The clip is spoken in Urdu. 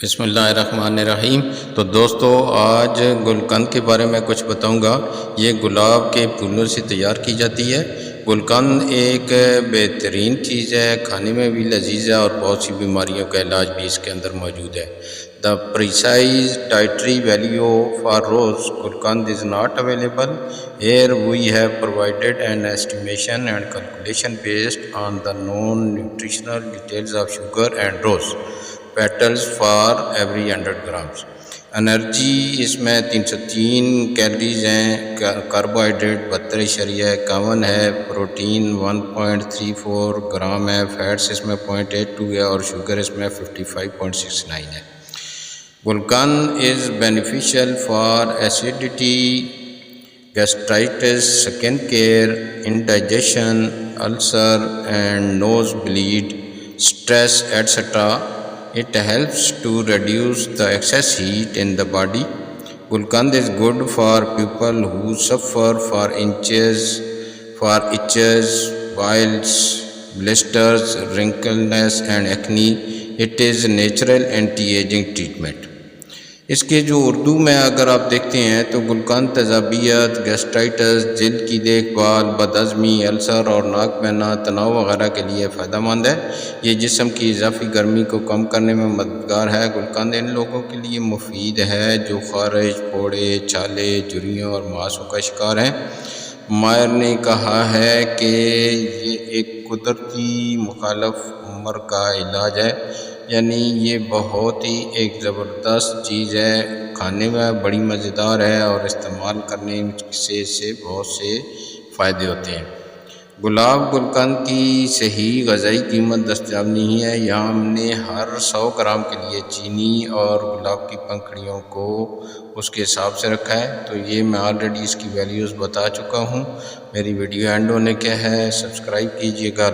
بسم اللہ الرحمن الرحیم۔ تو دوستو آج گلقند کے بارے میں کچھ بتاؤں گا۔ یہ گلاب کے پھولوں سے تیار کی جاتی ہے۔ گلقند ایک بہترین چیز ہے، کھانے میں بھی لذیذ ہے اور بہت سی بیماریوں کا علاج بھی اس کے اندر موجود ہے۔ The precise dietary value for rose gulkand is not available. Here we have provided an estimation and calculation based on the known nutritional details of sugar and rose petals for every 100 grams. Energy اس میں 303 کیلریز ہیں، کاربوہائیڈریٹ 72.51 ہے، پروٹین 1.34 گرام ہے، فیٹس اس میں 0.82 ہے اور شوگر اس میں 55.69 ہے۔ گلقند از بینیفیشیل فار ایسیڈیٹی، گیسٹرائٹس، سکن care, indigestion, ulcer and nose bleed, stress, etc. It helps to reduce the excess heat in the body. Gulqand is good for people who suffer for itches, boils, blisters, wrinkles and acne. It is natural anti-aging treatment. اس کے جو اردو میں اگر آپ دیکھتے ہیں تو گلقند تیزابیت، گیسٹرائٹس، جلد کی دیکھ بھال، بدہضمی، السر اور ناک بہنا، تناؤ وغیرہ کے لیے فائدہ مند ہے۔ یہ جسم کی اضافی گرمی کو کم کرنے میں مددگار ہے۔ گلقند ان لوگوں کے لیے مفید ہے جو خارش، پھوڑے، چھالے، جھریوں اور مہاسوں کا شکار ہیں۔ ماہر نے کہا ہے کہ یہ ایک قدرتی مخالف عمر کا علاج ہے، یعنی یہ بہت ہی ایک زبردست چیز ہے، کھانے میں بڑی مزیدار ہے اور استعمال کرنے سے بہت سے فائدے ہوتے ہیں۔ گلقند کی صحیح غذائی قیمت دستیاب نہیں ہے۔ یہاں ہم نے ہر 100 گرام کے لیے چینی اور گلاب کی پنکھڑیوں کو اس کے حساب سے رکھا ہے، تو یہ میں آلریڈی اس کی ویلیوز بتا چکا ہوں۔ میری ویڈیو اینڈ ہونے کیا ہے، سبسکرائب کیجیے گا۔